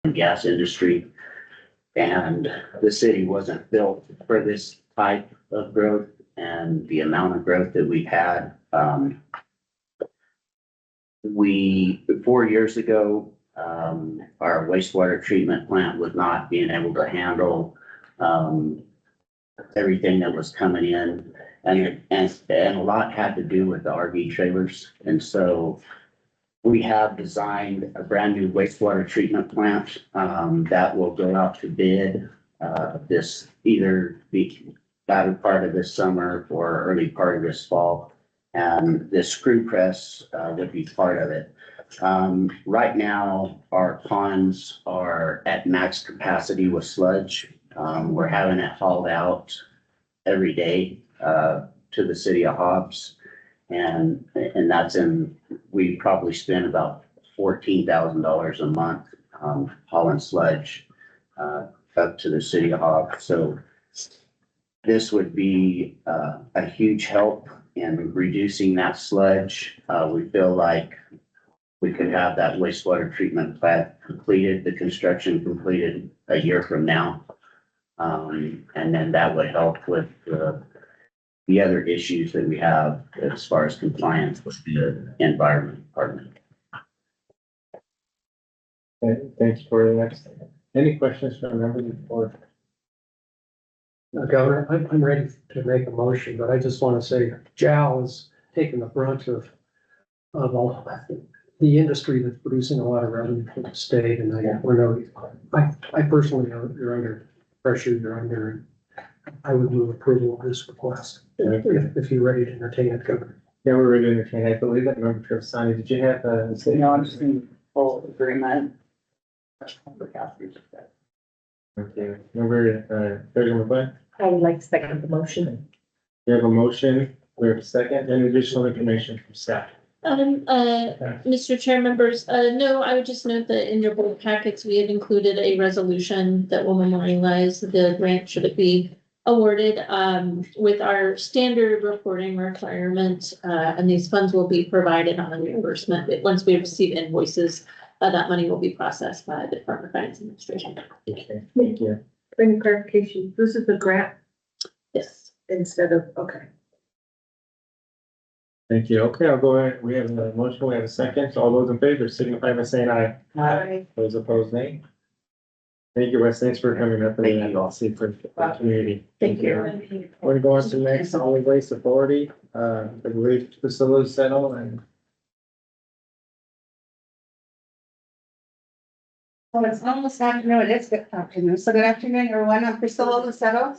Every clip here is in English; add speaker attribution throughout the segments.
Speaker 1: and gas industry. And the city wasn't built for this type of growth and the amount of growth that we've had. 4 years ago, our wastewater treatment plant was not being able to handle, everything that was coming in. And a lot had to do with the RV trailers. And so we have designed a brand new wastewater treatment plant, that will go out to bid, this either the latter part of this summer or early part of this fall. And the screw press, would be part of it. Right now, our ponds are at max capacity with sludge. We're having it hauled out every day, to the city of Hobbs. And that's we probably spend about $14,000 a month, hauling sludge, up to the city of Hobbs. So this would be, a huge help in reducing that sludge. We feel like we could have that wastewater treatment plant completed, the construction completed a year from now. And then that would help with the other issues that we have as far as compliance with the environment department.
Speaker 2: Okay, thanks for the next. Any questions from members of the board?
Speaker 3: Governor, I'm ready to make a motion, but I just want to say JAL is taking the brunt of all the industry that's producing a lot of revenue for the state, and I personally know you're under pressure, I would move approval of this request, if you're ready to entertain it, Governor.
Speaker 2: Yeah, we're ready to entertain. I believe that member Trev Sonny, did you have say?
Speaker 4: No, I'm just in full agreement.
Speaker 2: Okay, member, Treasurer McLean,
Speaker 5: I would like to second the motion.
Speaker 2: we have a motion, we have a second, any additional information from staff?
Speaker 6: Mr. Chair, members, no, I would just note that in your board packets, we had included a resolution that will memorialize the grant should it be awarded, with our standard reporting requirement, and these funds will be provided on a reimbursement. Once we receive invoices, that money will be processed by the Department of Finance Administration.
Speaker 2: Okay, thank you.
Speaker 5: Bring clarification, this is the grant
Speaker 6: Yes.
Speaker 5: instead of, okay.
Speaker 2: Thank you. Okay, I'll go ahead. We have a motion, we have a second. So all those in favor signify by saying aye.
Speaker 5: Aye.
Speaker 2: Those opposed, nay. Thank you, Wes. Thanks for coming up.
Speaker 1: Thank you.
Speaker 2: I'll see for the community.
Speaker 6: Thank you.
Speaker 2: We're gonna go on to the next, solid waste authority, I believe facilities settle and.
Speaker 7: Well, it's almost afternoon, it is good afternoon. So good afternoon, everyone. I'm Priscilla Lucero,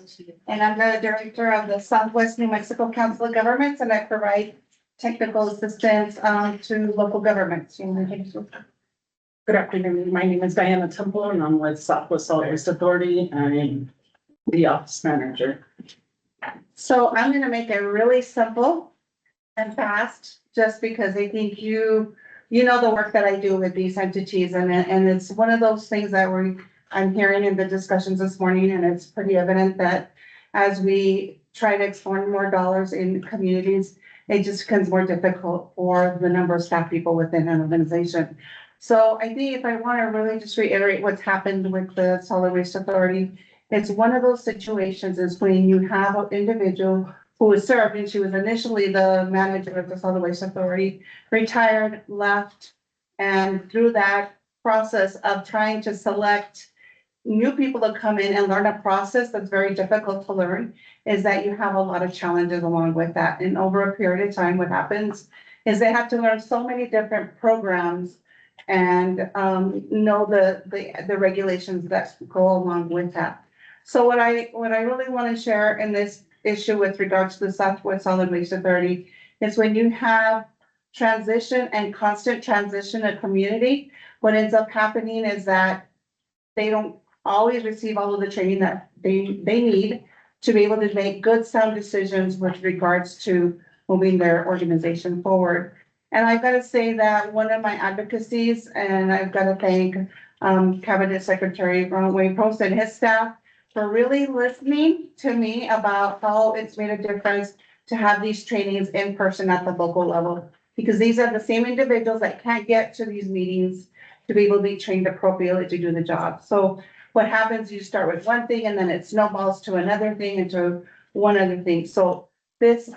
Speaker 7: and I'm the director of the Southwest New Mexico Council of Governments, and I provide technical assistance to local governments.
Speaker 4: Good afternoon. My name is Diana Temple and I'm with Southwest Solid Waste Authority. I'm the office manager.
Speaker 7: So I'm gonna make it really simple and fast, just because I think you know the work that I do with these entities, and it's one of those things that I'm hearing in the discussions this morning, and it's pretty evident that as we try to explore more dollars in communities, it just becomes more difficult for the number of staff people within an organization. So I think if I want to really just reiterate what's happened with the Solid Waste Authority, it's one of those situations is when you have an individual who was served, and she was initially the manager of the Solid Waste Authority, retired, left, and through that process of trying to select new people to come in and learn a process that's very difficult to learn, is that you have a lot of challenges along with that. And over a period of time, what happens is they have to learn so many different programs and know the regulations that go along with that. So what I really want to share in this issue with regards to the Southwest Solid Waste Authority is when you have transition and constant transition in a community, what ends up happening is that they don't always receive all of the training that they need to be able to make good, sound decisions with regards to moving their organization forward. And I've got to say that one of my advocacies, and I've got to thank Cabinet Secretary Ronald Wayne Post and his staff for really listening to me about how it's made a difference to have these trainings in person at the local level. Because these are the same individuals that can't get to these meetings to be able to be trained appropriately to do the job. So what happens, you start with one thing and then it snowballs to another thing and to one other thing. So this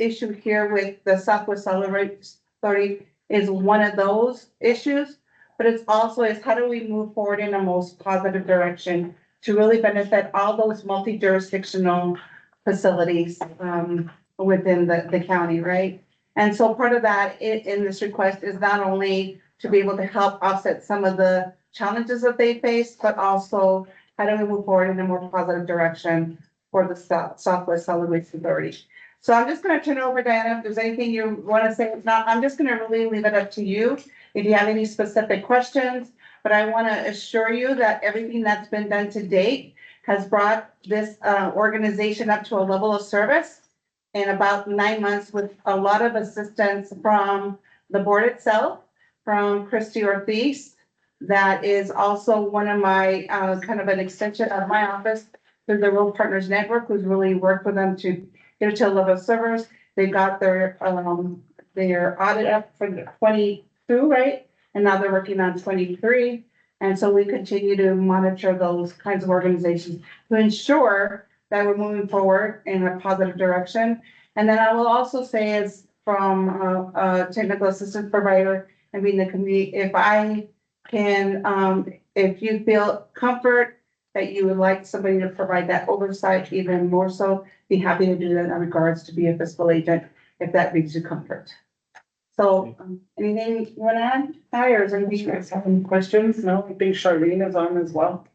Speaker 7: issue here with the Southwest Solid Waste Authority is one of those issues. But it's also is how do we move forward in a most positive direction to really benefit all those multi-jurisdictional facilities, within the county, right? And so part of that in this request is not only to be able to help offset some of the challenges that they face, but also how do we move forward in a more positive direction for the Southwest Solid Waste Authority. So I'm just gonna turn it over, Diana, if there's anything you wanna say. If not, I'm just gonna really leave it up to you if you have any specific questions. But I wanna assure you that everything that's been done to date has brought this organization up to a level of service in about 9 months with a lot of assistance from the board itself, from Christy Ortiz. That is also one of my, kind of an extension of my office through the Rural Partners Network, who's really worked with them to get it to a level of service. They got their audit up for the 22, right? And now they're working on 23. And so we continue to monitor those kinds of organizations to ensure that we're moving forward in a positive direction. And then I will also say as from a technical assistance provider and being the community, if I can, if you feel comfort that you would like somebody to provide that oversight even more so, be happy to do that in regards to be a fiscal agent, if that brings you comfort. So, anything you want to add, Ty, or is there anything?
Speaker 4: You guys have any questions? No, I think Charlene is on as well.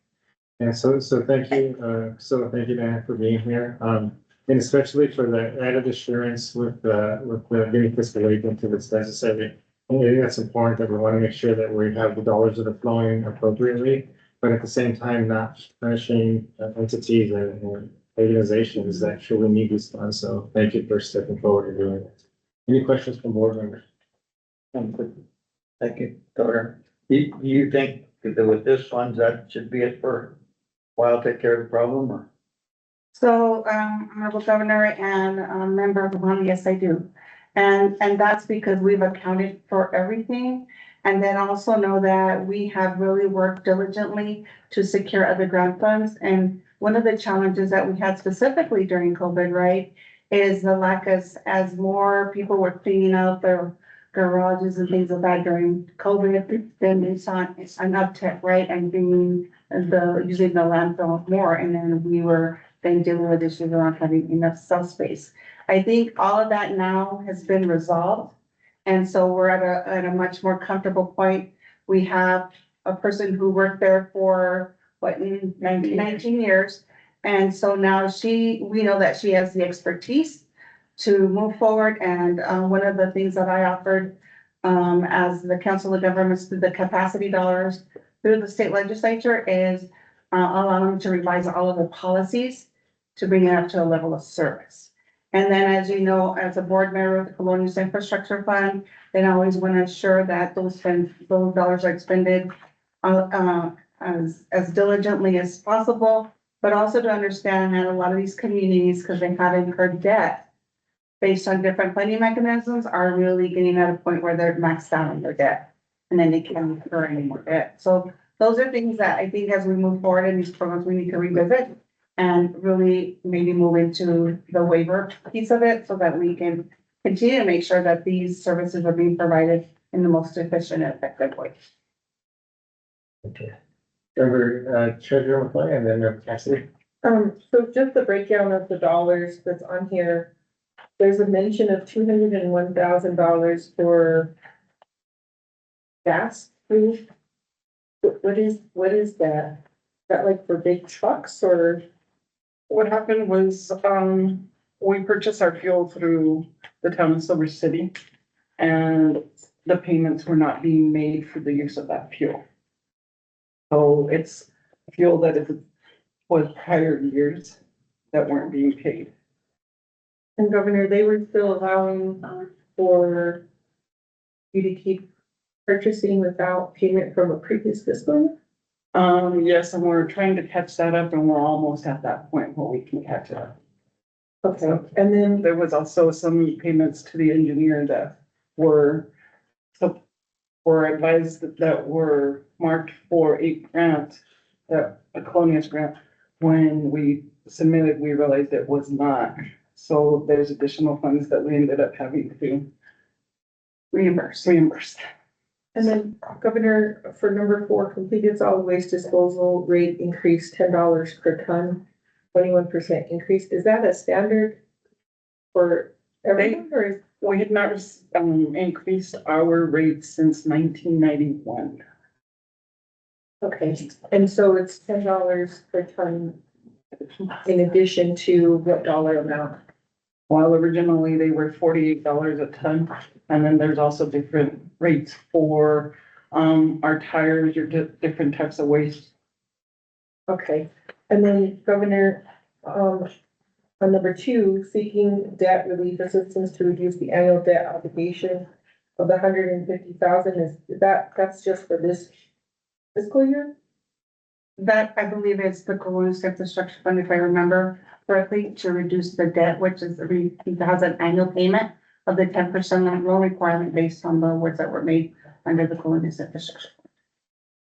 Speaker 2: Yeah, so thank you, thank you, Diane, for being here. And especially for the added assurance with the getting fiscal agent to this necessary. I think that's important that we want to make sure that we have the dollars that are flowing appropriately, but at the same time, not punishing entities and organizations that truly need these funds. So thank you for stepping forward and doing it. Any questions from board members?
Speaker 8: Thank you, Doctor. You think that with this funds, that should be it for a while, take care of the problem, or?
Speaker 7: So, Honorable Governor and member of the one, yes, I do. And that's because we've accounted for everything. And then also know that we have really worked diligently to secure other grant funds. And one of the challenges that we had specifically during COVID, right, is the lack as more people were cleaning out their garages and things like that during COVID, then we saw an uptick, right, and being using the landfill more, and then we were then dealing with issues around having enough cell space. I think all of that now has been resolved, and so we're at a much more comfortable point. We have a person who worked there for 19 years, and so now we know that she has the expertise to move forward. And one of the things that I offered as the Council of Governments through the capacity dollars through the state legislature is allowing them to revise all of the policies to bring it up to a level of service. And then, as you know, as a board member of the Colonial Infrastructure Fund, then I always want to ensure that those dollars are expended as diligently as possible, but also to understand that a lot of these communities, because they have incurred debt based on different funding mechanisms, are really getting at a point where they're maxed out on their debt, and then they can't incur any more debt. So those are things that I think as we move forward in these programs, we need to revisit and really maybe move into the waiver piece of it so that we can continue to make sure that these services are being provided in the most efficient and effective way.
Speaker 2: Okay. Member Treasurer McCoy and then Member Cassidy.
Speaker 5: So just the breakdown of the dollars that's on here, there's a mention of $201,000 for gas. What is that? Is that like for big trucks or?
Speaker 4: What happened was, we purchased our fuel through the town of Silver City, and the payments were not being made for the use of that fuel. So it's fuel that was prior years that weren't being paid.
Speaker 5: And Governor, they were still allowing for you to keep purchasing without payment from a previous fiscal year?
Speaker 4: Yes, and we're trying to catch that up, and we're almost at that point where we can catch it up.
Speaker 5: Okay, and then
Speaker 4: There was also some payments to the engineer that were were advised that were marked for a grant, that a Colonias grant. When we submitted, we realized it was not. So there's additional funds that we ended up having to
Speaker 7: Reimburse.
Speaker 4: reimburse.
Speaker 5: And then Governor, for number 4, completed solid waste disposal rate increased $10 per ton, 21% increase. Is that a standard for everyone or is?
Speaker 4: We had not, increased our rates since 1991.
Speaker 5: Okay, and so it's $10 per ton in addition to what dollar amount?
Speaker 4: While originally they were $48 a ton, and then there's also different rates for, our tires, your different types of waste.
Speaker 5: Okay, and then Governor, on number 2, seeking debt relief assistance to reduce the annual debt obligation of the 150,000, is that's just for this fiscal year?
Speaker 7: That, I believe, is the Columbus Infrastructure Fund, if I remember correctly, to reduce the debt, which is has an annual payment of the 10% loan requirement based on the awards that were made under the Columbus Infrastructure.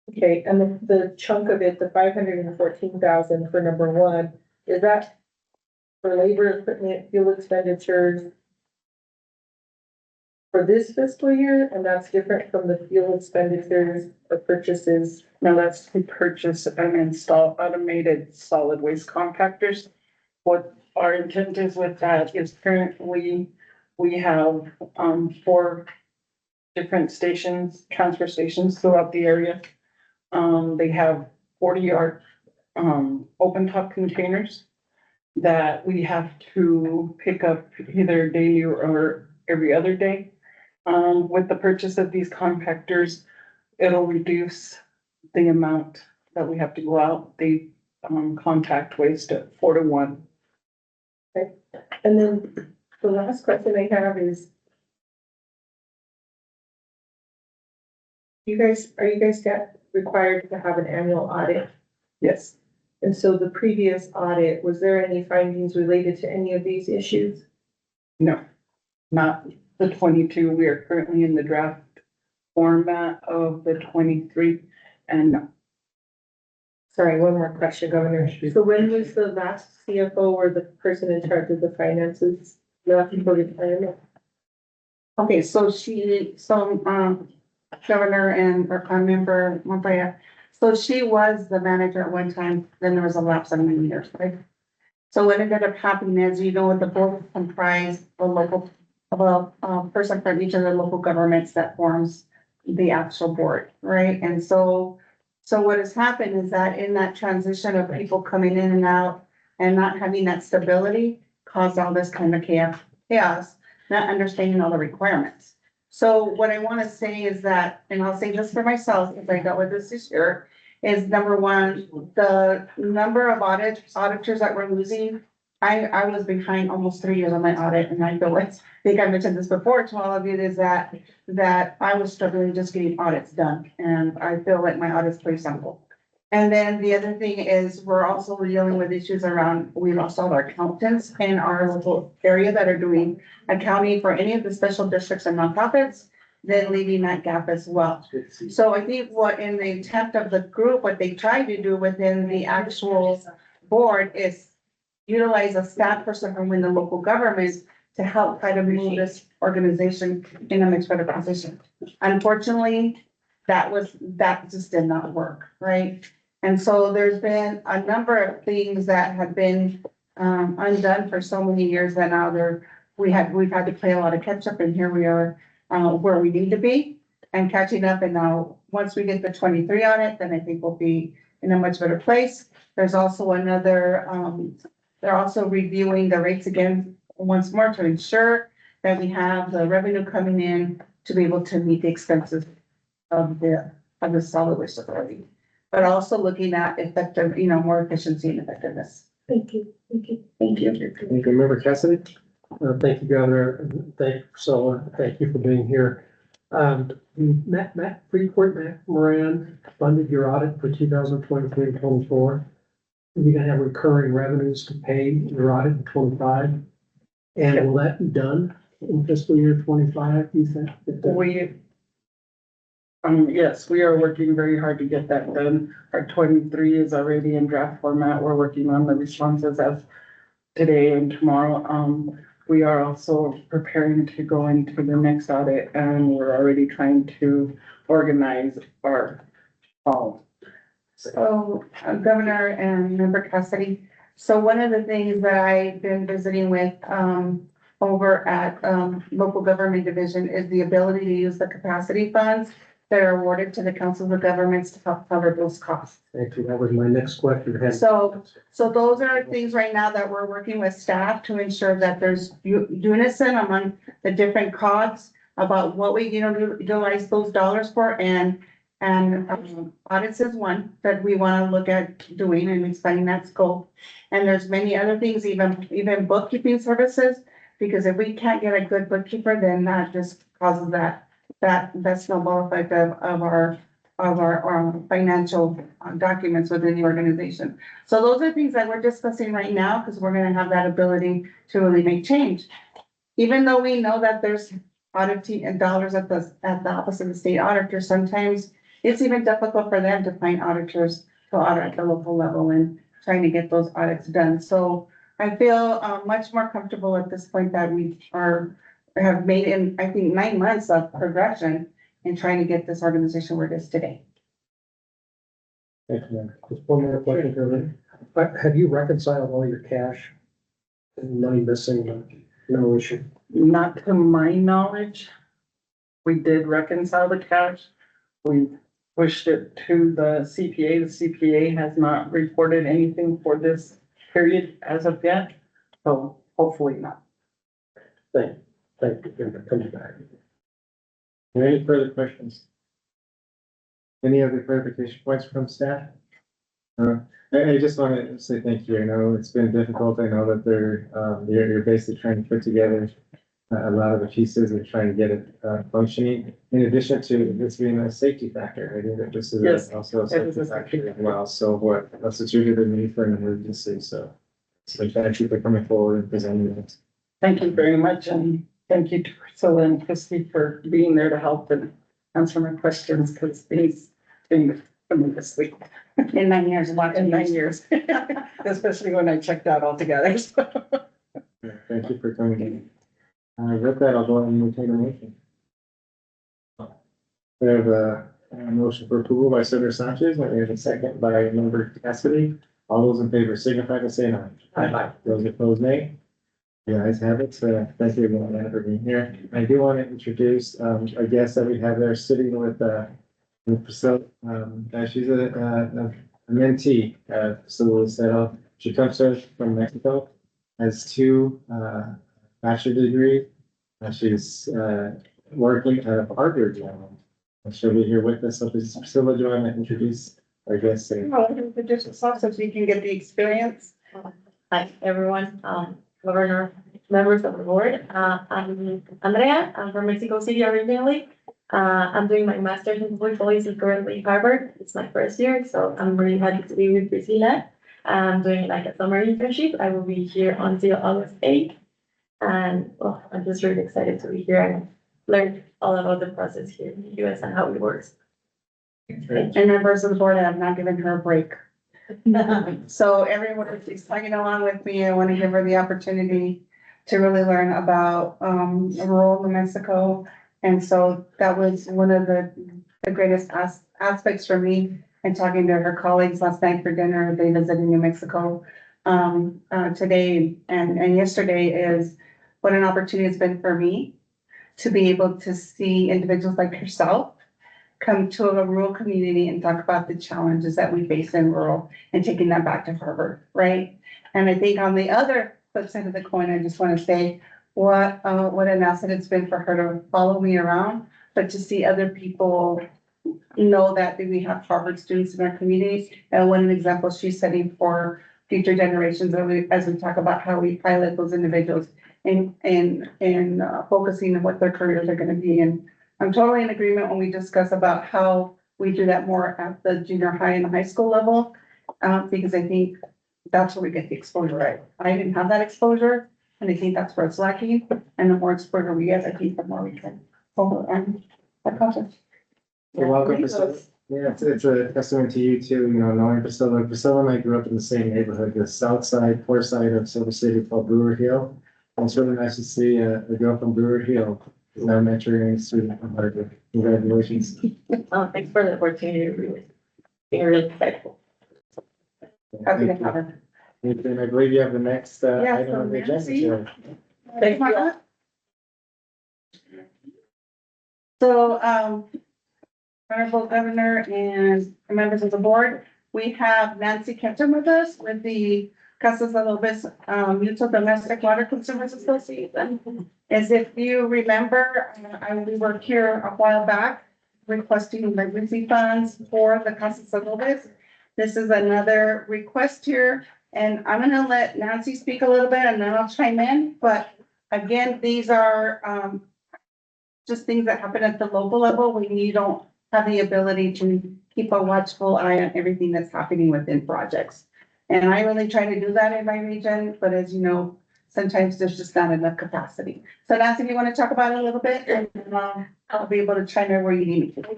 Speaker 5: Okay, and the chunk of it, the 514,000 for number 1, is that for labor, equipment, fuel expenditures for this fiscal year, and that's different from the fuel expenditures or purchases?
Speaker 4: Now that's to purchase and install automated solid waste compactors. What our intent is with that is currently we have, 4 different stations, transfer stations throughout the area. They have 40-yard, open top containers that we have to pick up either daily or every other day. With the purchase of these compactors, it'll reduce the amount that we have to go out. They, contact waste at 4 to 1.
Speaker 5: And then the last question I have is, are you guys required to have an annual audit?
Speaker 4: Yes.
Speaker 5: And so the previous audit, was there any findings related to any of these issues?
Speaker 4: No, not the 22. We are currently in the draft format of the 23, and no.
Speaker 5: Sorry, one more question, Governor. So when was the last CFO or the person in charge of the finances left for retirement?
Speaker 7: Okay, so Governor and our prime member, Montoya, so she was the manager at one time, then there was a lapse of 9 years, right? So what ended up happening is, you know, the board comprised a person from each of the local governments that forms the actual board, right? And so what has happened is that in that transition of people coming in and out and not having that stability caused all this kind of chaos, not understanding all the requirements. So what I want to say is that, and I'll say this for myself, because I dealt with this year, is number 1, the number of auditors that we're losing. I was behind almost 3 years on my audit, and I think I mentioned this before to all of you, is that I was struggling just getting audits done, and I feel like my audit's pretty simple. And then the other thing is, we're also dealing with issues around, we lost all our accountants in our local area that are doing accounting for any of the special districts and nonprofits, then leaving that gap as well. So I think what in the intent of the group, what they tried to do within the actual board is utilize a staff person from within the local government to help try to move this organization in a much better position. Unfortunately, that just did not work, right? And so there's been a number of things that have been undone for so many years that now we've had to play a lot of catch up, and here we are where we need to be and catching up. And now, once we get the 23 on it, then I think we'll be in a much better place. There's also another, they're also reviewing the rates again once more to ensure that we have the revenue coming in to be able to meet the expenses of the solid waste authority, but also looking at effective, more efficiency and effectiveness.
Speaker 5: Thank you, thank you.
Speaker 7: Thank you.
Speaker 2: Thank you, Member Cassidy.
Speaker 3: Thank you, Governor, and thank you, Priscilla, thank you for being here. Matt Freeport Moran funded your audit for 2023 and 24. You're gonna have recurring revenues to pay your audit in 25. And will that be done in fiscal year 25, you think?
Speaker 4: Yes, we are working very hard to get that done. Our 23 is already in draft format. We're working on the responses as today and tomorrow. We are also preparing to go into the next audit, and we're already trying to organize our fall.
Speaker 7: So, Governor and Member Cassidy, so one of the things that I've been visiting with, over at, local government division is the ability to use the capacity funds that are awarded to the councils of governments to help cover those costs.
Speaker 3: Thank you. That was my next question.
Speaker 7: So those are things right now that we're working with staff to ensure that there's unison among the different cogs about what we, utilize those dollars for, and audits is one that we wanna look at doing and expanding that scope. And there's many other things, even bookkeeping services, because if we can't get a good bookkeeper, then that just causes that snowball effect of our financial documents within the organization. So those are things that we're discussing right now, because we're gonna have that ability to really make change. Even though we know that there's auditing and dollars at the office of the state auditor, sometimes it's even difficult for them to find auditors to audit at the local level and trying to get those audits done. So I feel much more comfortable at this point that we have made in, I think, 9 months of progression in trying to get this organization where it is today.
Speaker 3: Thank you, ma'am. Just one more question, Kevin. Have you reconciled all your cash? And money missing, no issue.
Speaker 4: Not to my knowledge. We did reconcile the cash. We pushed it to the CPA. The CPA has not reported anything for this period as of yet, so hopefully not.
Speaker 3: Thank you for coming back.
Speaker 2: Any further questions? Any other clarification points from staff? I just want to say thank you. I know it's been difficult. I know that you're basically trying to put together a lot of the pieces and trying to get it functioning. In addition to this being a safety factor, I think that this
Speaker 4: Yes,
Speaker 2: is also a
Speaker 4: it is
Speaker 2: safety
Speaker 4: a safety
Speaker 2: factor as well. So that's what you're going to need for an emergency. So thank you for coming forward and presenting it.
Speaker 4: Thank you very much, and thank you to Priscilla and Christy for being there to help and answer my questions, because things been tremendously
Speaker 7: In 9 years,
Speaker 4: in 9 years. Especially when I checked out altogether.
Speaker 2: Yeah, thank you for coming in. With that, I'll go ahead and entertain a motion. We have a motion for approval by Senator Sanchez, and we have a second by Member Cassidy. All those in favor signify by saying aye.
Speaker 3: Aye.
Speaker 2: Those opposed, nay. The ayes have it. Thank you everyone for being here. I do want to introduce a guest that we have there sitting with Priscilla. She's a mentee, Priscilla Lucero. She comes to us from Mexico, has 2 bachelor degrees. She's working at Harvard now. And she'll be here with us. So Priscilla, do you want to introduce our guest?
Speaker 7: Just so you can get the experience.
Speaker 9: Hi, everyone, Governor, members of the board. I'm Andrea. I'm from Mexico City originally. I'm doing my master's in public policy currently at Harvard. It's my first year, so I'm really happy to be with Priscilla. I'm doing like a summer internship. I will be here until August 8th. And well, I'm just really excited to be here and learn all about the process here in the US and how it works.
Speaker 7: And members of the board, have not given her a break. So everyone is tagging along with me. I want to give her the opportunity to really learn about rural New Mexico. And so that was one of the greatest aspects for me, and talking to her colleagues last night for dinner. They visited New Mexico today and yesterday, is what an opportunity it's been for me to be able to see individuals like herself come to a rural community and talk about the challenges that we face in rural, and taking that back to Harvard, right? And I think on the other flip side of the coin, I just want to say what an asset it's been for her to follow me around, but to see other people know that we have Harvard students in our communities, and what an example she's setting for future generations as we talk about how we pilot those individuals in focusing on what their careers are going to be. And I'm totally in agreement when we discuss about how we do that more at the junior high and high school level, because I think that's where we get the exposure, right? I didn't have that exposure, and I think that's where it's lacking. And the more exposure we get, I think the more we can over and accomplish.
Speaker 2: You're welcome, Priscilla. Yeah, it's a testament to you too, knowing Priscilla. Priscilla and I grew up in the same neighborhood, the south side, poor side of Silver City called Brewer Hill. And it's really nice to see a girl from Brewer Hill is now mentoring a student from Harvard. Congratulations.
Speaker 9: Thanks for the opportunity, really. Being really thankful.
Speaker 7: Happy to have her.
Speaker 2: And I believe you have the next
Speaker 7: Yeah,
Speaker 2: item
Speaker 7: so
Speaker 2: on the
Speaker 7: Nancy.
Speaker 2: agenda.
Speaker 7: Thank you. So, Honorable Governor and members of the board, we have Nancy Kenton with us with the Casas de Lobos Mutual Domestic Water Consumers Association. As if you remember, we were here a while back requesting emergency funds for the Casas de Lobos. This is another request here, and I'm gonna let Nancy speak a little bit and then I'll chime in, but again, these are just things that happen at the local level when you don't have the ability to keep a watchful eye on everything that's happening within projects. And I really try to do that in my region, but as you know, sometimes there's just not enough capacity. So Nancy, if you want to talk about it a little bit, and I'll be able to chime in where you need me to.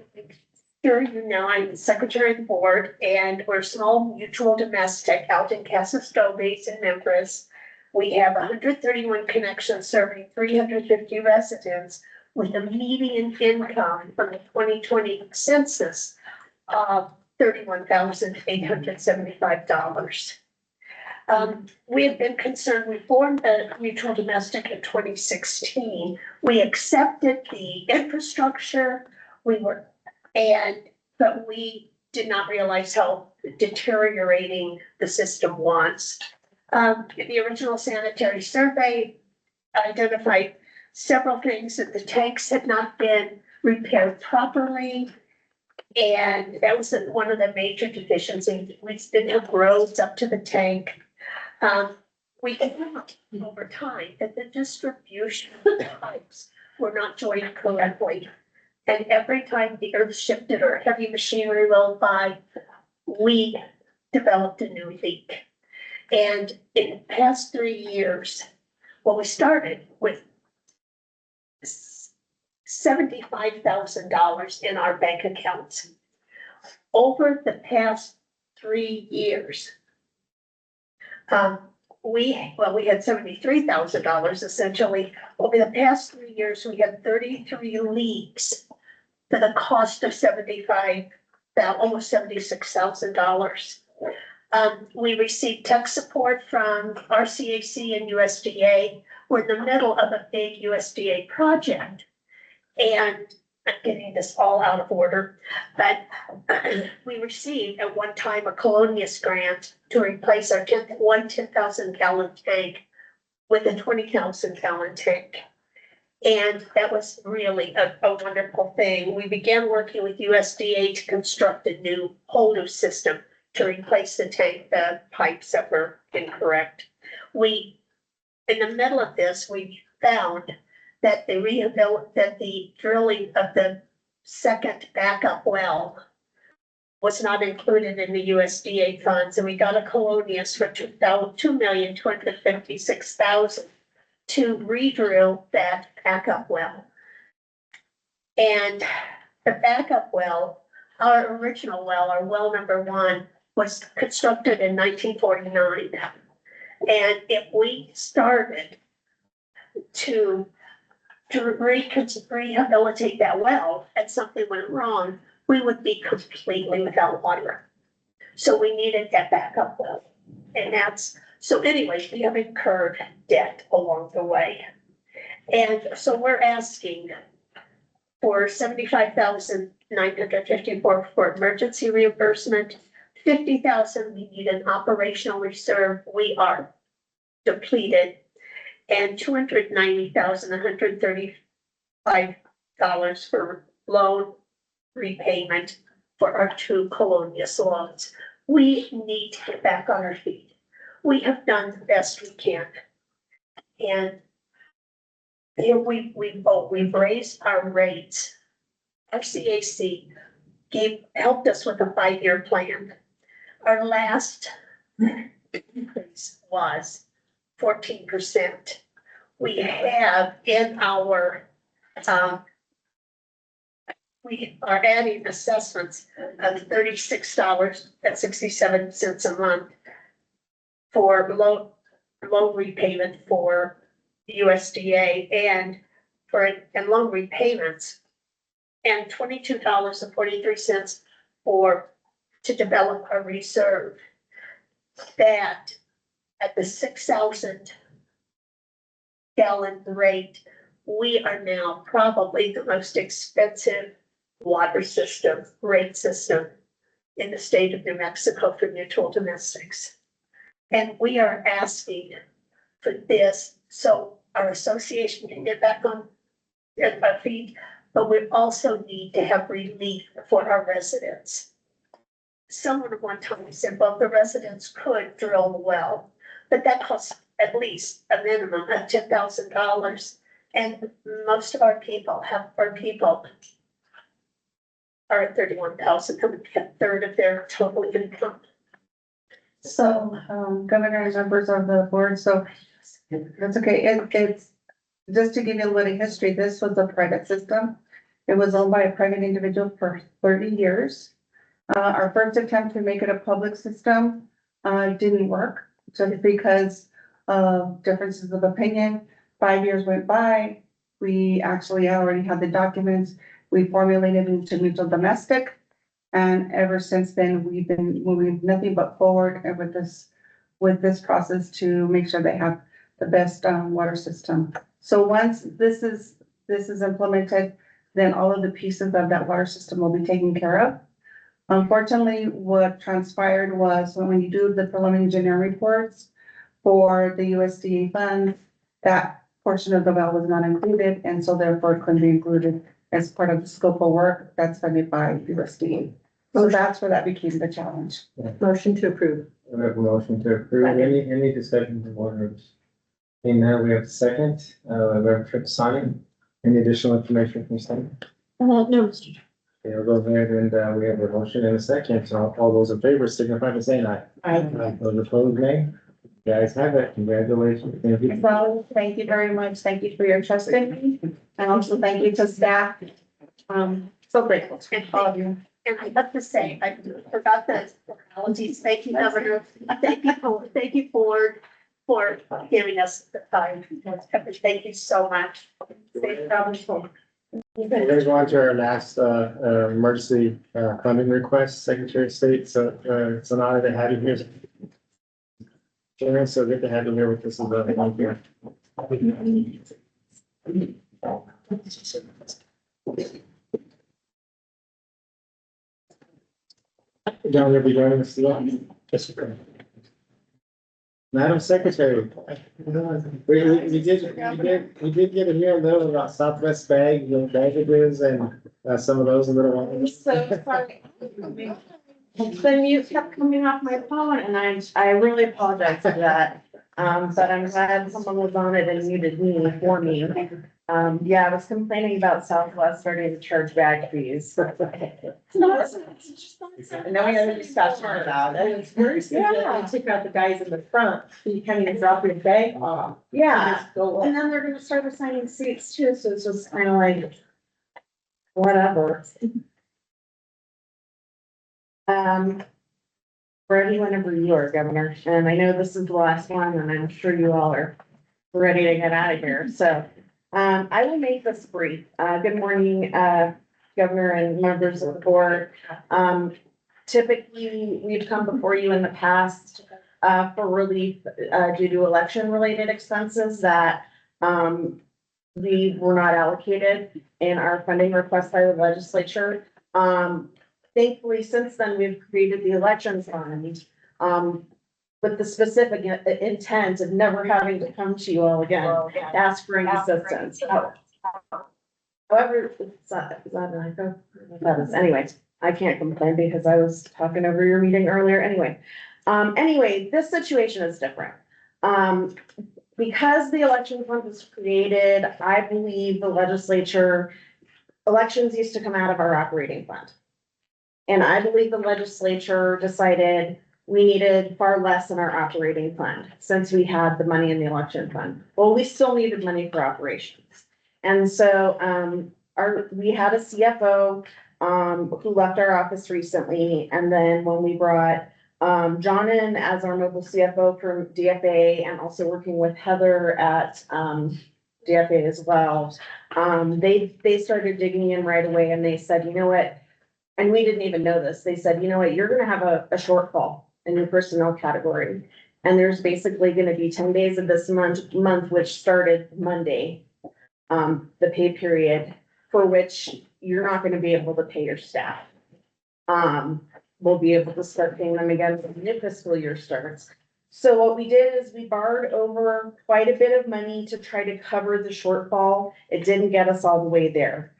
Speaker 10: Sure, I'm the secretary of the board, and we're a small mutual domestic out in Casas Lobos in Memphis. We have 131 connections serving 350 residents with a median income from the 2020 census of $31,875. We have been concerned, we formed a mutual domestic in 2016. We accepted the infrastructure, but we did not realize how deteriorating the system was. The original sanitary survey identified several things, that the tanks had not been repaired properly. And that was one of the major deficiencies. We didn't have roads up to the tank. We found over time that the distribution pipes were not joined correctly. And every time the earth shifted or heavy machinery rolled by, we developed a new leak. And in the past 3 years, we started with $75,000 in our bank accounts. Over the past 3 years, we had $73,000 essentially. Over the past 3 years, we had 33 leaks to the cost of almost $76,000. We received tech support from RCAC and USDA. We're in the middle of a big USDA project. And I'm getting this all out of order, but we received at one time a Colonius grant to replace our 10,000 gallon tank with a 20,000 gallon tank. And that was really a wonderful thing. We began working with USDA to construct a whole new system to replace the pipes that were incorrect. In the middle of this, we found that the drilling of the second backup well was not included in the USDA funds, and we got a Colonius for $2,256,000 to re-drill that backup well. And the backup well, our original well, our well number 1, was constructed in 1949. And if we started to rehabilitate that well and something went wrong, we would be completely without water. So we needed that backup well. And so anyway, we have incurred debt along the way. And so we're asking for $75,954 for emergency reimbursement, $50,000 we need an operational reserve. We are depleted. And $290,135 for loan repayment for our 2 Colonius loans. We need to get back on our feet. We have done the best we can. And we've raised our rates. Our CAC helped us with a 5-year plan. Our last increase was 14%. We have in our we are adding assessments of $36.67 a month for loan repayment for USDA and loan repayments, and $22.43 to develop a reserve. That at the 6,000 gallon rate, we are now probably the most expensive water system, rate system in the state of New Mexico for neutral domestics. And we are asking for this so our association can get back on their feet, but we also need to have relief for our residents. Someone at one time said, well, the residents could drill the well, but that costs at least a minimum of $10,000. And most of our people are at 31,000, a third of their total income.
Speaker 7: So, Governor and members of the board, so that's okay. It's, just to give you a little history, this was a private system. It was owned by a private individual for 30 years. Our first attempt to make it a public system, didn't work just because of differences of opinion. 5 years went by. We actually already had the documents. We formulated into neutral domestic. And ever since then, we've been moving nothing but forward with this process to make sure they have the best water system. So once this is implemented, then all of the pieces of that water system will be taken care of. Unfortunately, what transpired was when you do the preliminary engineering reports for the USDA funds, that portion of the well was not included, and so therefore it couldn't be included as part of the scope of work that's funded by USDA. So that's where that became the challenge.
Speaker 5: Motion to approve.
Speaker 2: We have a motion to approve. Any discussion from board members? And now we have a second, Reverend Tripp Simon. Any additional information from Simon?
Speaker 6: No, Mr. Chair.
Speaker 2: Okay, I'll go ahead and, we have a motion and a second. So all those in favor signify by saying aye.
Speaker 5: Aye.
Speaker 2: Those opposed, nay. You guys have it. Congratulations. Thank you.
Speaker 7: So thank you very much. Thank you for your trust in me. And also thank you to staff. So grateful to all of you.
Speaker 10: And I have to say, I forgot the apologies. Thank you, Governor. Thank you for giving us the time. Thank you so much.
Speaker 2: We're gonna go on to our last, emergency, funding request, Secretary of State. So, it's an honor to have you here. Sharon, so good to have you here with us. John, you'll be joining us today. Madam Secretary, we did get a hear though about Southwest Bag, you know, baggages and, some of those little ones.
Speaker 11: So sorry. The mute kept coming off my phone and I really apologize for that. But I'm glad someone was on it and muted me for me. Yeah, I was complaining about Southwest starting to charge bag fees.
Speaker 5: And then we had a discussion about it. It's very simple.
Speaker 11: Yeah.
Speaker 5: You take out the guys in the front, so you can't even drop your bag off.
Speaker 11: Yeah,
Speaker 5: Just go
Speaker 11: and
Speaker 5: up.
Speaker 11: then they're gonna start assigning seats too, so it's just kind of like, whatever. Ready whenever you are, Governor, and I know this is the last one, and I'm sure you all are ready to get out of here, so. I will make this brief. Good morning, Governor and members of the board. Typically, we've come before you in the past, for relief, due to election-related expenses that, we were not allocated in our funding request by the legislature. Thankfully, since then, we've created the elections fund, with the specific intent of never having to come to you all again, to ask for any assistance. However, is that an echo? That is, anyway, I can't complain because I was talking over your meeting earlier anyway. Anyway, this situation is different. Because the election fund was created, I believe the legislature, elections used to come out of our operating fund. And I believe the legislature decided we needed far less in our operating fund since we had the money in the election fund. Well, we still needed money for operations. And so, we had a CFO, who left our office recently, and then when we brought John in as our mobile CFO from DFA and also working with Heather at, DFA as well. They started digging in right away and they said, you know what? And we didn't even know this. They said, you know what, you're gonna have a shortfall in your personnel category. And there's basically gonna be 10 days of this month, which started Monday. The pay period for which you're not gonna be able to pay your staff. We'll be able to start paying them again when the new fiscal year starts. So what we did is we borrowed over quite a bit of money to try to cover the shortfall. It didn't get us all the way there.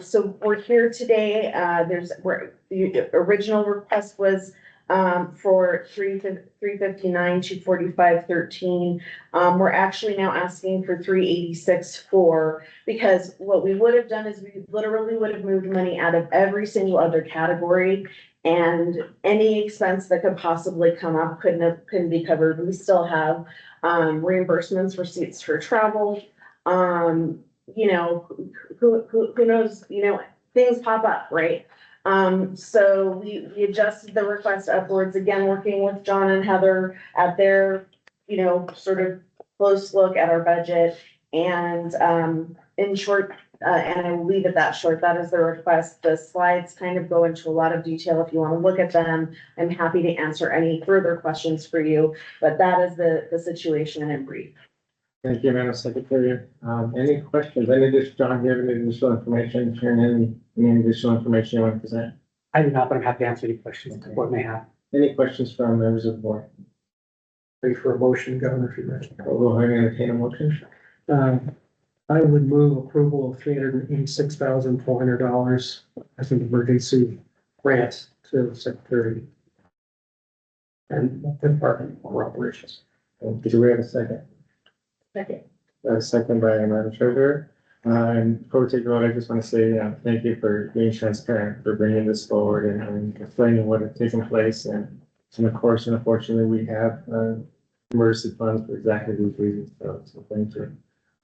Speaker 11: So we're here today, the original request was, for 359, 245.13. We're actually now asking for 386.4, because what we would have done is we literally would have moved money out of every single other category. And any expense that could possibly come up couldn't be covered. We still have, reimbursements, receipts for travel. You know, who knows, you know, things pop up, right? So we adjusted the request upwards, again, working with John and Heather at their, you know, sort of close look at our budget. And, in short, and I will leave it that short, that is the request. The slides kind of go into a lot of detail if you want to look at them. I'm happy to answer any further questions for you, but that is the situation in brief.
Speaker 2: Thank you, Madam Secretary. Any questions? Any additional, John, do you have any additional information, Sharon, any additional information you want to present?
Speaker 3: I do not, but I'm happy to answer any questions the board may have.
Speaker 2: Any questions from members of the board?
Speaker 3: Ready for a motion, Governor, if you're ready.
Speaker 2: We'll go ahead and entertain a motion.
Speaker 3: I would move approval of $386,400 as an emergency grant to the Secretary and Department of Operations.
Speaker 2: Do we have a second?
Speaker 5: Second.
Speaker 2: Second by Madam Treasurer. And before we take a vote, I just want to say, thank you for being transparent, for bringing this forward and explaining what had taken place. And of course, and unfortunately, we have, emergency funds for exactly these reasons. So thank you.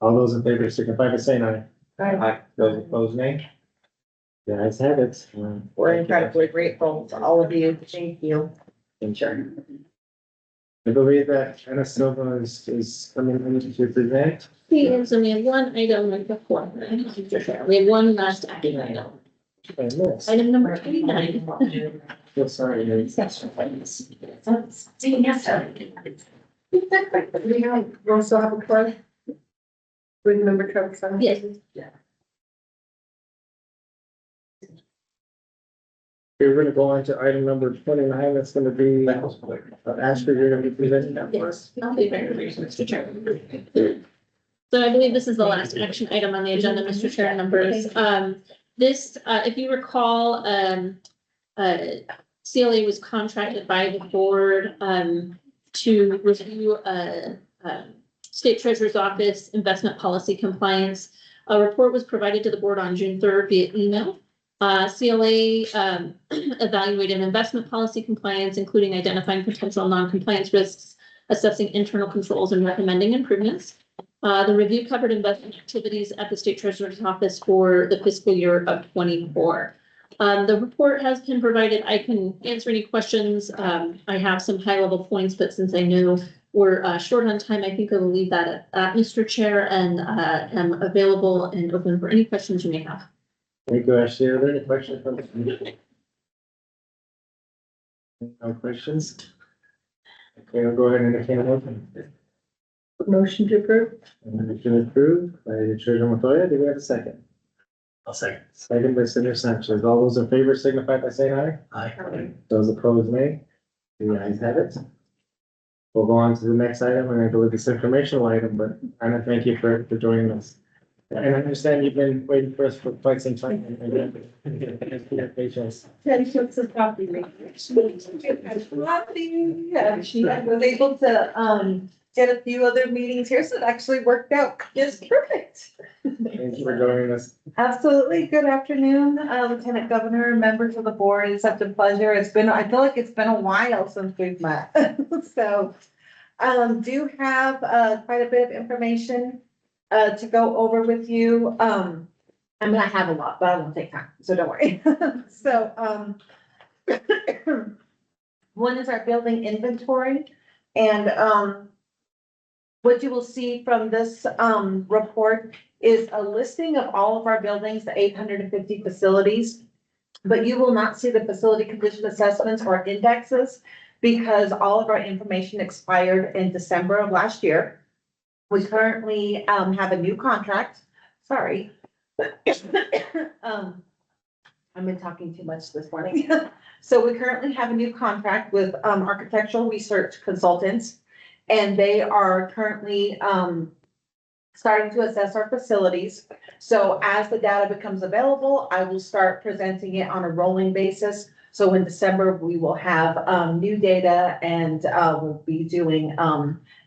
Speaker 2: All those in favor signify by saying aye.
Speaker 5: Aye.
Speaker 2: Those opposed, nay. The ayes have it.
Speaker 11: We're incredibly grateful to all of you. Thank you.
Speaker 2: Sure. I believe that Anna Silva is coming in to present.
Speaker 6: We have one item right before. We have one last action item. Item number 29.
Speaker 2: Oh, sorry.
Speaker 5: We also have a card. Remember Trevor?
Speaker 6: Yes.
Speaker 2: We're gonna go on to item number 29. That's gonna be, Ashley, you're gonna be presenting that for us.
Speaker 6: Yes, I'll be very brief, Mr. Chairman. So I believe this is the last action item on the agenda, Mr. Chair, members. This, if you recall, CLA was contracted by the board, to review, State Treasurer's Office investment policy compliance. A report was provided to the board on June 3rd via email. CLA evaluated investment policy compliance, including identifying potential non-compliance risks, assessing internal controls, and recommending improvements. The review covered investment activities at the State Treasurer's Office for the fiscal year of 24. The report has been provided. I can answer any questions. I have some high-level points, but since I know we're short on time, I think I will leave that at Mr. Chair, and am available and open for any questions you may have.
Speaker 2: Thank you, Ashley. Are there any questions from the committee? No questions? Okay, I'll go ahead and entertain a motion.
Speaker 5: Motion to approve?
Speaker 2: Motion approved by the Treasurer Montoya. Do we have a second?
Speaker 8: I'll second.
Speaker 2: Second by Senator Sanchez. All those in favor signify by saying aye.
Speaker 8: Aye.
Speaker 2: Those opposed, nay. The ayes have it. We'll go on to the next item, and I believe it's informational item, but Anna, thank you for joining us. And I understand you've been waiting for us for quite some time. Thanks for your patience.
Speaker 7: Ten chips of coffee maker. She was able to, get a few other meetings here, so it actually worked out just perfect.
Speaker 2: Thanks for joining us.
Speaker 7: Absolutely. Good afternoon, Lieutenant Governor, members of the board. It's such a pleasure. I feel like it's been a while since we've met. So, do have, quite a bit of information, to go over with you.
Speaker 11: I mean, I have a lot, but I won't take time, so don't worry. So, one is our building inventory, and, what you will see from this, report is a listing of all of our buildings, the 850 facilities. But you will not see the facility condition assessments or indexes because all of our information expired in December of last year. We currently, have a new contract, sorry. I've been talking too much this morning. So we currently have a new contract with, Architectural Research Consultants. And they are currently, starting to assess our facilities. So as the data becomes available, I will start presenting it on a rolling basis. So in December, we will have, new data and, we'll be doing,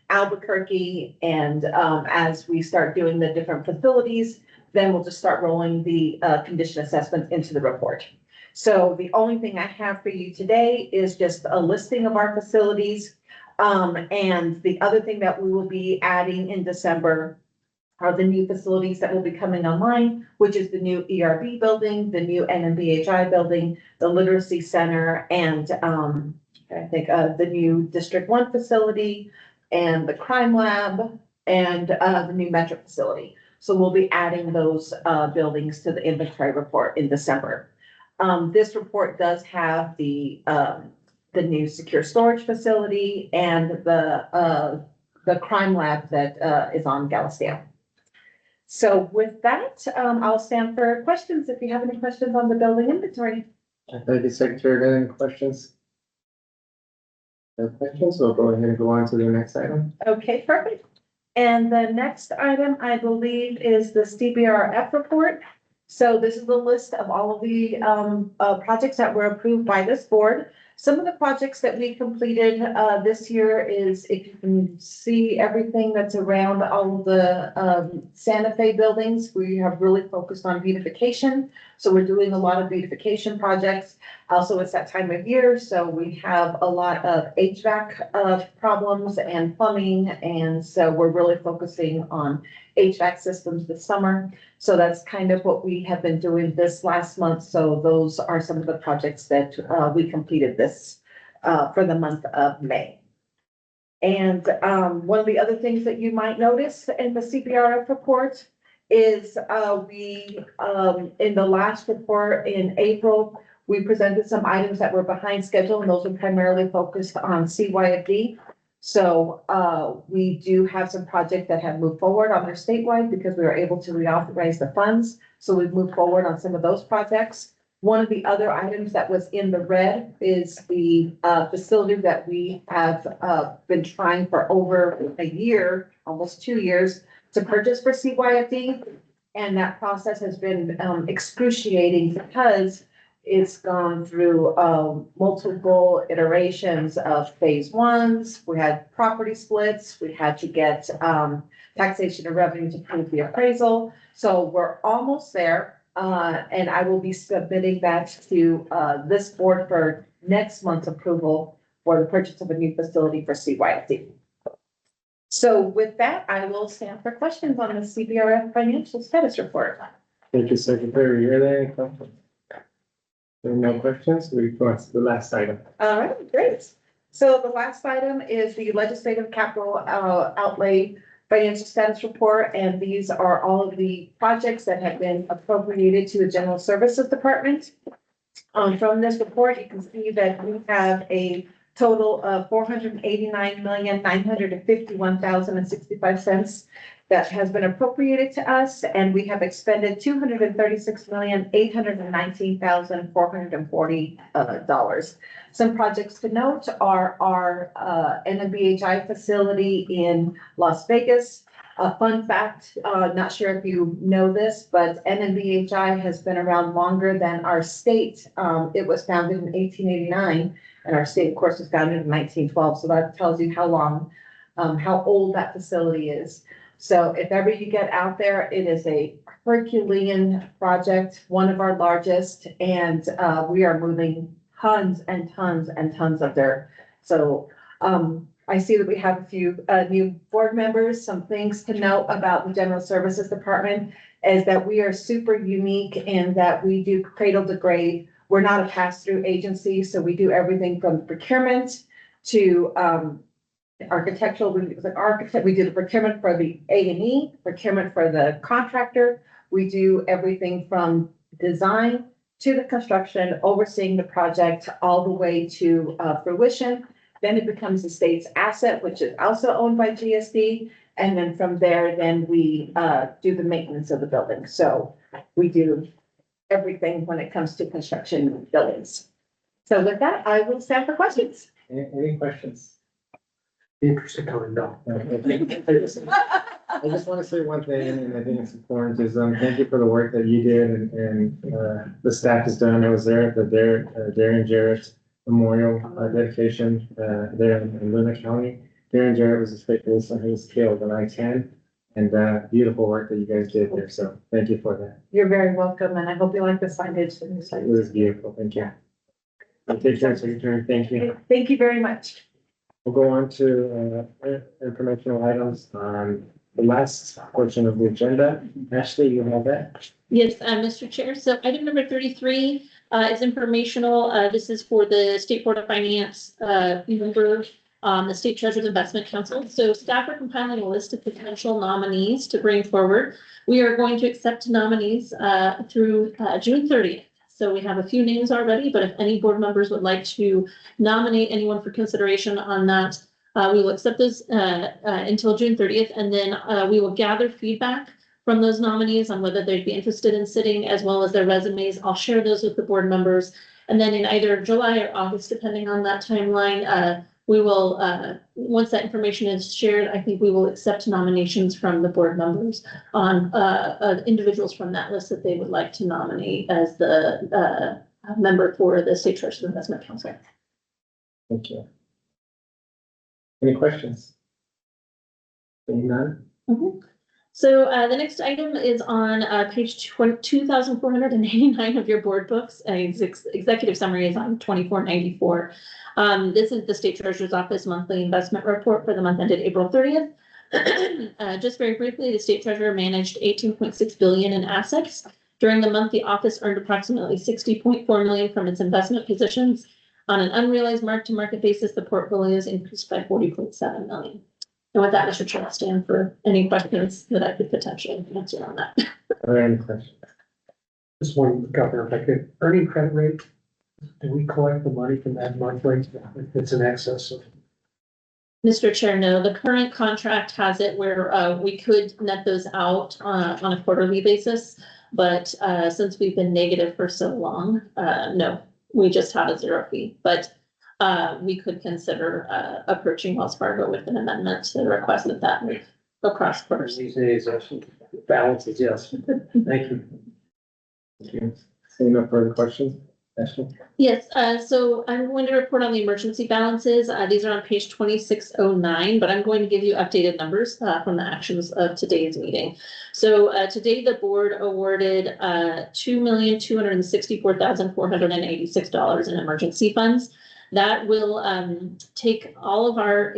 Speaker 11: Albuquerque. And, as we start doing the different facilities, then we'll just start rolling the, condition assessments into the report. So the only thing I have for you today is just a listing of our facilities. And the other thing that we will be adding in December are the new facilities that will be coming online, which is the new ERB building, the new NMBHI building, the Literacy Center, and I think the new District 1 facility, and the Crime Lab, and the new Metro facility. So we'll be adding those buildings to the inventory report in December. This report does have the new secure storage facility and the Crime Lab that is on Galisteo. So with that, I'll stand for questions if you have any questions on the building inventory.
Speaker 2: Thank you, Secretary. Any questions? No questions? We'll go ahead and go on to the next item.
Speaker 11: Okay, perfect. And the next item, I believe, is the CBRF report. So this is the list of all of the projects that were approved by this board. Some of the projects that we completed this year is, if you can see everything that's around all of the Santa Fe buildings, we have really focused on beautification. So we're doing a lot of beautification projects. Also, it's that time of year, so we have a lot of HVAC problems and plumbing. And so we're really focusing on HVAC systems this summer. So that's kind of what we have been doing this last month. So those are some of the projects that we completed this for the month of May. And one of the other things that you might notice in the CBRF report is we, in the last report in April, we presented some items that were behind schedule, and those are primarily focused on CYFD. So we do have some projects that have moved forward on their statewide because we were able to reauthorize the funds. So we've moved forward on some of those projects. One of the other items that was in the red is the facility that we have been trying for over a year, almost 2 years, to purchase for CYFD. And that process has been excruciating because it's gone through multiple iterations of phase ones. We had property splits. We had to get taxation and revenue to prove the appraisal. So we're almost there. And I will be submitting that to this board for next month's approval for the purchase of a new facility for CYFD. So with that, I will stand for questions on the CBRF financial status report.
Speaker 2: Thank you, Secretary. Are there any questions? There are no questions. We go on to the last item.
Speaker 11: All right, great. So the last item is the legislative capital outlay financial status report, and these are all of the projects that have been appropriated to the General Services Department. From this report, you can see that we have a total of $489,951,065 that has been appropriated to us, and we have expended $236,819,440. Some projects to note are our NMBHI facility in Las Vegas. A fun fact, not sure if you know this, but NMBHI has been around longer than our state. It was founded in 1889, and our state, of course, was founded in 1912. So that tells you how long, how old that facility is. So if ever you get out there, it is a Herculean project, one of our largest, and we are moving tons and tons and tons of dirt. So I see that we have a few new board members. Some things to note about the General Services Department is that we are super unique in that we do cradle to grave. We're not a pass-through agency, so we do everything from procurement to, architectural, we do the procurement for the A&E, procurement for the contractor. We do everything from design to the construction, overseeing the project all the way to fruition. Then it becomes the state's asset, which is also owned by GSD. And then from there, then we do the maintenance of the building. So we do everything when it comes to construction buildings. So with that, I will stand for questions.
Speaker 2: Any questions?
Speaker 3: Interesting coming down.
Speaker 2: I just want to say one thing, and I think it's important, is, thank you for the work that you did and, the staff has done. I was there at the Darren Jarrett Memorial dedication, there in Luna County. Darren Jarrett was a state policeman who was killed on I-10, and, beautiful work that you guys did there, so thank you for that.
Speaker 11: You're very welcome, and I hope you like the signage.
Speaker 2: It was beautiful, thank you. Take care, Secretary, thank you.
Speaker 11: Thank you very much.
Speaker 2: We'll go on to, informational items on the last portion of the agenda. Ashley, you have that?
Speaker 6: Yes, Mr. Chair. So item number 33 is informational. This is for the State Board of Finance member, the State Treasurer's Investment Council. So staff are compiling a list of potential nominees to bring forward. We are going to accept nominees through June 30th. So we have a few names already, but if any board members would like to nominate anyone for consideration on that, we will accept those until June 30th, and then we will gather feedback from those nominees on whether they'd be interested in sitting, as well as their resumes. I'll share those with the board members. And then in either July or August, depending on that timeline, we will, once that information is shared, I think we will accept nominations from the board members on individuals from that list that they would like to nominate as the member for the State Treasurer's Investment Council.
Speaker 2: Thank you. Any questions? Seeing none?
Speaker 6: Mhm. So the next item is on page 2,489 of your board books. Executive summary is on 2494. This is the State Treasurer's Office monthly investment report for the month ended April 30th. Just very briefly, the State Treasurer managed 18.6 billion in assets. During the month, the office earned approximately 60.4 million from its investment positions. On an unrealized mark-to-market basis, the portfolios increased by 40.7 million. And with that, Mr. Chair, I'll stand for any questions that I could potentially answer on that.
Speaker 2: Are there any questions?
Speaker 3: Just one, Governor, if I could, earning credit rate, do we collect the money from that monthly? If it's in excess of?
Speaker 6: Mr. Chair, no, the current contract has it where we could net those out on a quarterly basis. But since we've been negative for so long, no, we just have a zero fee. But we could consider approaching Wells Fargo with an amendment to request that move across quarters.
Speaker 3: These days, balances, yes. Thank you.
Speaker 2: Thank you. Seeing no further questions? Ashley?
Speaker 6: Yes, so I'm going to report on the emergency balances. These are on page 2609, but I'm going to give you updated numbers from the actions of today's meeting. So today the board awarded $2,264,486 in emergency funds. That will take all of our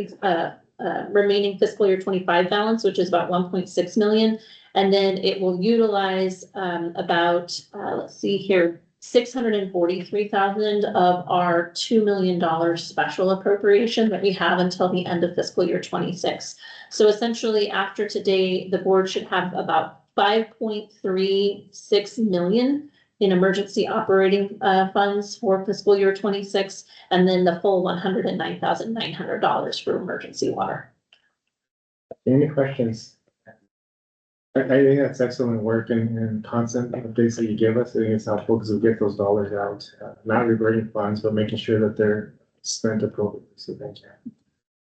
Speaker 6: remaining fiscal year 25 balance, which is about 1.6 million. And then it will utilize about, let's see here, 643,000 of our $2 million special appropriation that we have until the end of fiscal year 26. So essentially after today, the board should have about 5.36 million in emergency operating funds for fiscal year 26, and then the full $109,900 for emergency water.
Speaker 2: Any questions? I think that's excellent work and constant updates that you give us. I think it's helpful because we get those dollars out, not reverting funds, but making sure that they're spent appropriately. So thank you.
Speaker 5: I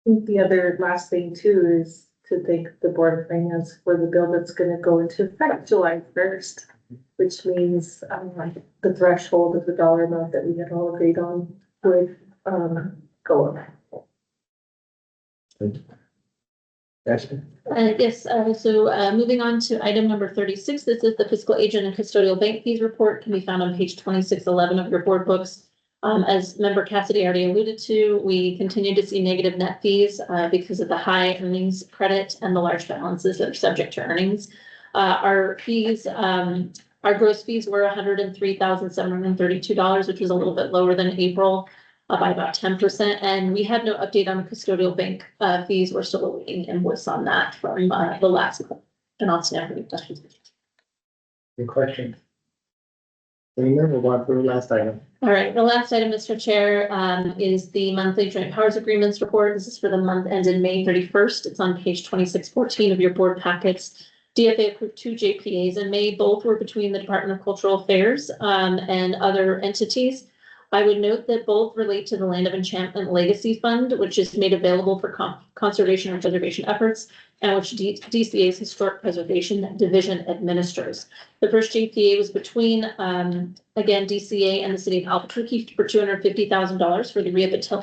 Speaker 5: think the other last thing too is to thank the Board of Finance for the bill that's gonna go into effect July 1st, which means the threshold of the dollar amount that we had all agreed on would go up.
Speaker 2: Thank you. Ashley?
Speaker 6: Yes, so moving on to item number 36, this is the fiscal agent and custodial bank fees report, can be found on page 2611 of your board books. As member Cassidy already alluded to, we continue to see negative net fees because of the high earnings credit and the large balances that are subject to earnings. Our fees, our gross fees were $103,732, which was a little bit lower than April by about 10%. And we had no update on the custodial bank fees. We're still awaiting invoice on that from the last. And I'll stand for any questions.
Speaker 2: Any questions? Seeing none, we'll go on to the last item.
Speaker 6: All right, the last item, Mr. Chair, is the monthly joint powers agreements report. This is for the month ended May 31st. It's on page 2614 of your board packets. DFA approved 2 JPAs in May. Both were between the Department of Cultural Affairs and other entities. I would note that both relate to the Land of Enchantment Legacy Fund, which is made available for conservation and preservation efforts, and which DCA's Historic Preservation Division administers. The first JPA was between, again, DCA and the city of Albuquerque for $250,000 for the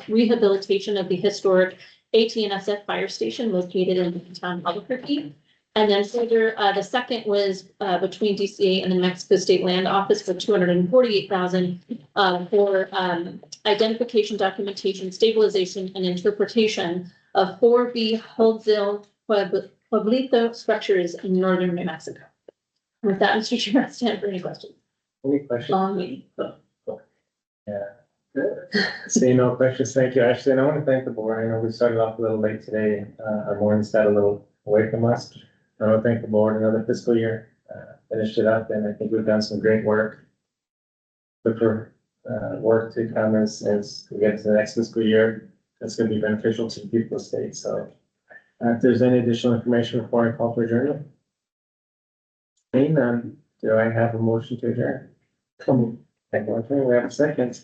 Speaker 6: rehabilitation of the historic AT&SF fire station located in downtown Albuquerque. And then further, the second was between DCA and the New Mexico State Land Office for $248,000 for identification, documentation, stabilization, and interpretation of 4B Holdzilla Pueblito structures in northern New Mexico. With that, Mr. Chair, I stand for any questions.
Speaker 2: Any questions?
Speaker 6: Long meeting.
Speaker 2: Yeah. Seeing no questions, thank you, Ashley. And I want to thank the board. I know we started off a little late today. Our morning started a little away from us. I want to thank the board. Another fiscal year, finished it up, and I think we've done some great work. Look for work to come as we get to the next fiscal year. That's going to be beneficial to the people of the state. So if there's any additional information before I call for adjournment. Seeing none, do I have a motion to adjourn? Thank you. We have a second.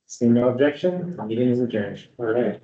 Speaker 2: Seeing no objection, the meeting is adjourned. All right.